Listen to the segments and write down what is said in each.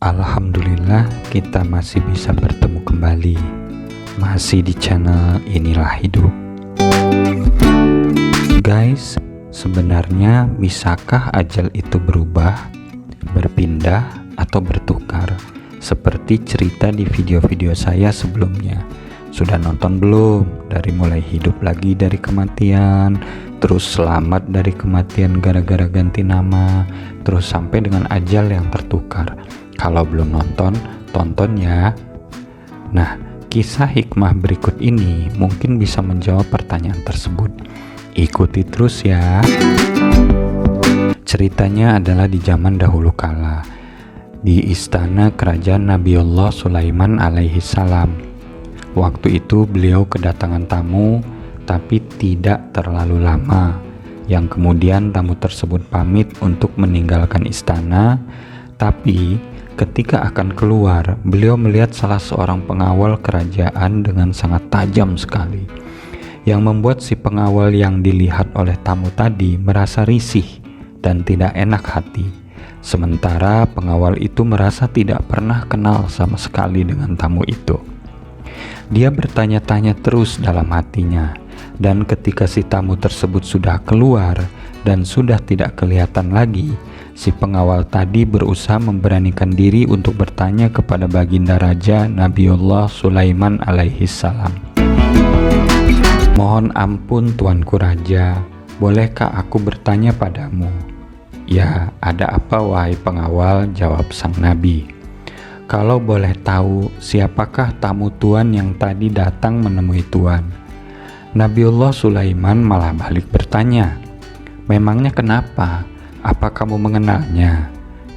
Alhamdulillah kita masih bisa bertemu kembali. Masih di channel Inilah Hidup. Guys, sebenarnya bisakah ajal itu berubah, berpindah, atau bertukar? Seperti cerita di video-video saya sebelumnya. Sudah nonton belum? Dari mulai hidup lagi dari kematian, terus selamat dari kematian gara-gara ganti nama, terus sampai dengan ajal yang tertukar. Kalau belum nonton, tonton ya. Nah, kisah hikmah berikut ini mungkin bisa menjawab pertanyaan tersebut. Ikuti terus ya. Ceritanya adalah di zaman dahulu kala, di istana kerajaan Nabiullah Sulaiman alaihi salam. Waktu itu beliau kedatangan tamu, tapi tidak terlalu lama, yang kemudian tamu tersebut pamit untuk meninggalkan istana. Tapi ketika akan keluar, beliau melihat salah seorang pengawal kerajaan dengan sangat tajam sekali, yang membuat si pengawal yang dilihat oleh tamu tadi merasa risih dan tidak enak hati. Sementara pengawal itu merasa tidak pernah kenal sama sekali dengan tamu itu. Dia bertanya-tanya terus dalam hatinya, dan ketika si tamu tersebut sudah keluar dan sudah tidak kelihatan lagi, si pengawal tadi berusaha memberanikan diri untuk bertanya kepada baginda raja Nabiullah Sulaiman alaihi salam. "Mohon ampun Tuanku Raja, bolehkah aku bertanya padamu?" "Ya, ada apa wahai pengawal?" jawab sang nabi. "Kalau boleh tahu, siapakah tamu tuan yang tadi datang menemui tuan?" Nabiullah Sulaiman malah balik bertanya, "Memangnya kenapa? Apa kamu mengenalnya?"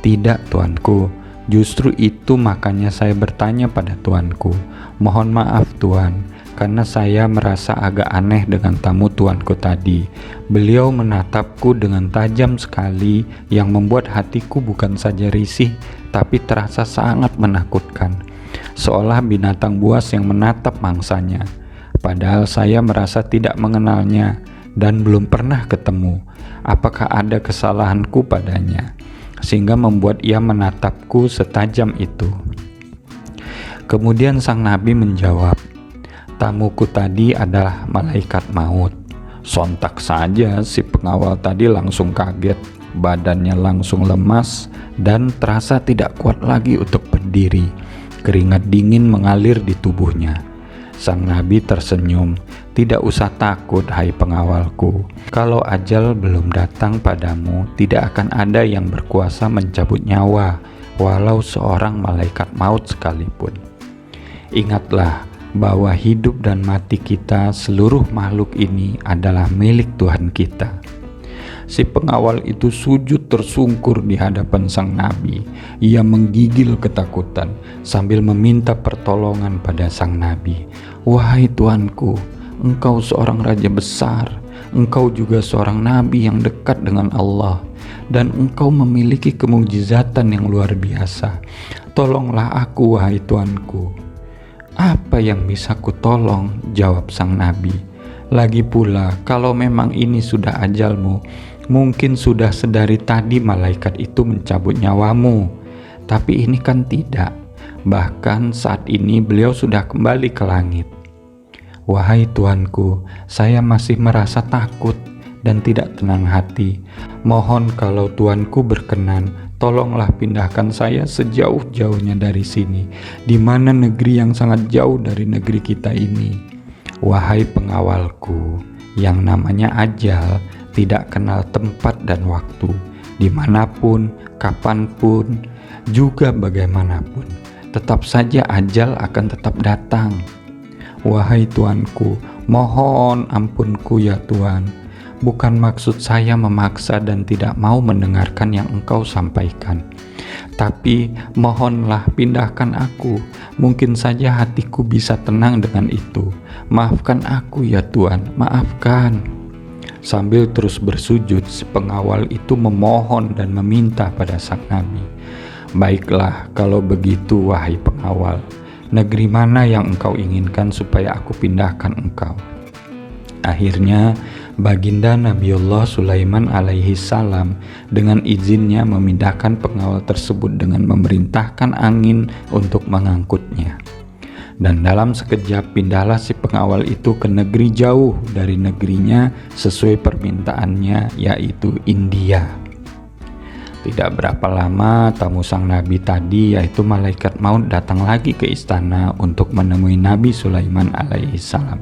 "Tidak tuanku, justru itu makanya saya bertanya pada tuanku. Mohon maaf tuan, karena saya merasa agak aneh dengan tamu tuanku tadi. Beliau menatapku dengan tajam sekali yang membuat hatiku bukan saja risih, tapi terasa sangat menakutkan, seolah binatang buas yang menatap mangsanya. Padahal saya merasa tidak mengenalnya dan belum pernah ketemu. Apakah ada kesalahanku padanya, sehingga membuat ia menatapku setajam itu?" Kemudian sang nabi menjawab, "Tamuku tadi adalah malaikat maut." Sontak saja si pengawal tadi langsung kaget, badannya langsung lemas dan terasa tidak kuat lagi untuk berdiri. Keringat dingin mengalir di tubuhnya. Sang nabi tersenyum, "Tidak usah takut hai pengawalku. Kalau ajal belum datang padamu, tidak akan ada yang berkuasa mencabut nyawa, walau seorang malaikat maut sekalipun. Ingatlah bahwa hidup dan mati kita, seluruh makhluk ini adalah milik Tuhan kita." Si pengawal itu sujud tersungkur di hadapan sang nabi. Ia menggigil ketakutan sambil meminta pertolongan pada sang nabi. "Wahai tuanku, engkau seorang raja besar, engkau juga seorang nabi yang dekat dengan Allah, dan engkau memiliki kemukjizatan yang luar biasa. Tolonglah aku wahai tuanku." "Apa yang bisa kutolong?" jawab sang nabi. "Lagi pula, kalau memang ini sudah ajalmu, mungkin sudah sedari tadi malaikat itu mencabut nyawamu. Tapi ini kan tidak. Bahkan saat ini beliau sudah kembali ke langit." "Wahai tuanku, saya masih merasa takut dan tidak tenang hati. Mohon kalau tuanku berkenan, tolonglah pindahkan saya sejauh-jauhnya dari sini, di mana negeri yang sangat jauh dari negeri kita ini." "Wahai pengawalku, yang namanya ajal tidak kenal tempat dan waktu. Dimanapun, kapanpun, juga bagaimanapun, tetap saja ajal akan tetap datang. Wahai tuanku, mohon ampunku ya Tuan. Bukan maksud saya memaksa dan tidak mau mendengarkan yang engkau sampaikan. Tapi mohonlah pindahkan aku. Mungkin saja hatiku bisa tenang dengan itu. Maafkan aku ya Tuan, maafkan." Sambil terus bersujud, si pengawal itu memohon dan meminta pada sang nabi. "Baiklah, kalau begitu wahai pengawal, negeri mana yang engkau inginkan supaya aku pindahkan engkau?" Akhirnya Baginda Nabiullah Sulaiman alaihi salam dengan izinnya memindahkan pengawal tersebut dengan memerintahkan angin untuk mengangkutnya. Dan dalam sekejap pindahlah si pengawal itu ke negeri jauh dari negerinya sesuai permintaannya, yaitu India. Tidak berapa lama tamu sang nabi tadi, yaitu malaikat maut, datang lagi ke istana untuk menemui Nabi Sulaiman alaihi salam.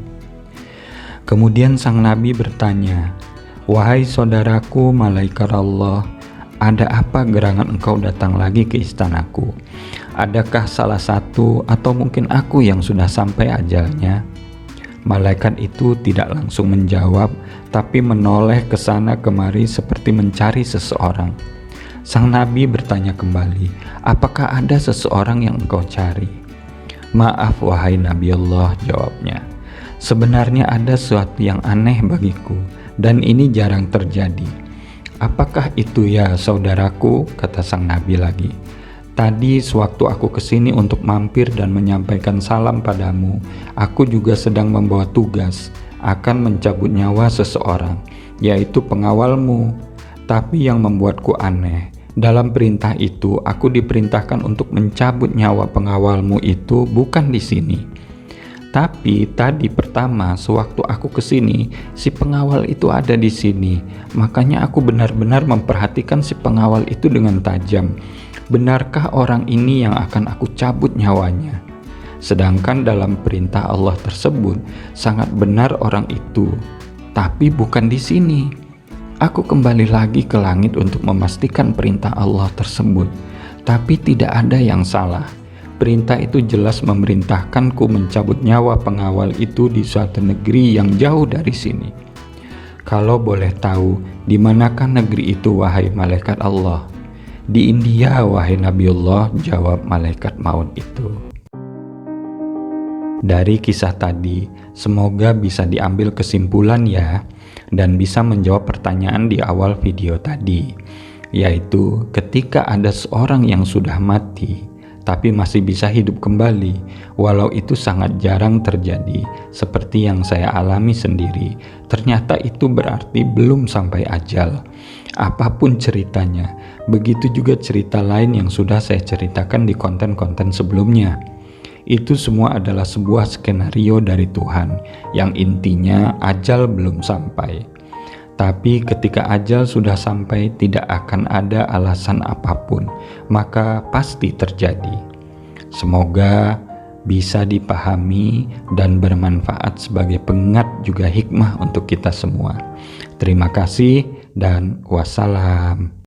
Kemudian sang nabi bertanya, "Wahai saudaraku malaikat Allah, ada apa gerangan engkau datang lagi ke istanaku? Adakah salah satu atau mungkin aku yang sudah sampai ajalnya?" Malaikat itu tidak langsung menjawab, tapi menoleh ke sana kemari seperti mencari seseorang. Sang nabi bertanya kembali, "Apakah ada seseorang yang engkau cari?" "Maaf wahai Nabi Allah," jawabnya. "Sebenarnya ada sesuatu yang aneh bagiku, dan ini jarang terjadi." "Apakah itu ya saudaraku?" kata sang nabi lagi. "Tadi sewaktu aku kesini untuk mampir dan menyampaikan salam padamu, aku juga sedang membawa tugas akan mencabut nyawa seseorang, yaitu pengawalmu. Tapi yang membuatku aneh, dalam perintah itu aku diperintahkan untuk mencabut nyawa pengawalmu itu bukan di sini. Tapi tadi pertama sewaktu aku kesini, si pengawal itu ada di sini. Makanya aku benar-benar memperhatikan si pengawal itu dengan tajam. Benarkah orang ini yang akan aku cabut nyawanya? Sedangkan dalam perintah Allah tersebut sangat benar orang itu, tapi bukan di sini." Aku kembali lagi ke langit untuk memastikan perintah Allah tersebut, tapi tidak ada yang salah. Perintah itu jelas memerintahkanku mencabut nyawa pengawal itu di suatu negeri yang jauh dari sini. Kalau boleh tahu, di manakah negeri itu wahai malaikat Allah? "Di India wahai Nabiullah," jawab malaikat maut itu. Dari kisah tadi, semoga bisa diambil kesimpulan ya, dan bisa menjawab pertanyaan di awal video tadi, yaitu ketika ada seorang yang sudah mati, tapi masih bisa hidup kembali, walau itu sangat jarang terjadi, seperti yang saya alami sendiri, ternyata itu berarti belum sampai ajal. Apapun ceritanya, begitu juga cerita lain yang sudah saya ceritakan di konten-konten sebelumnya. Itu semua adalah sebuah skenario dari Tuhan, yang intinya ajal belum sampai. Tapi ketika ajal sudah sampai, tidak akan ada alasan apapun, maka pasti terjadi. Semoga bisa dipahami dan bermanfaat sebagai pengingat juga hikmah untuk kita semua. Terima kasih dan wassalam.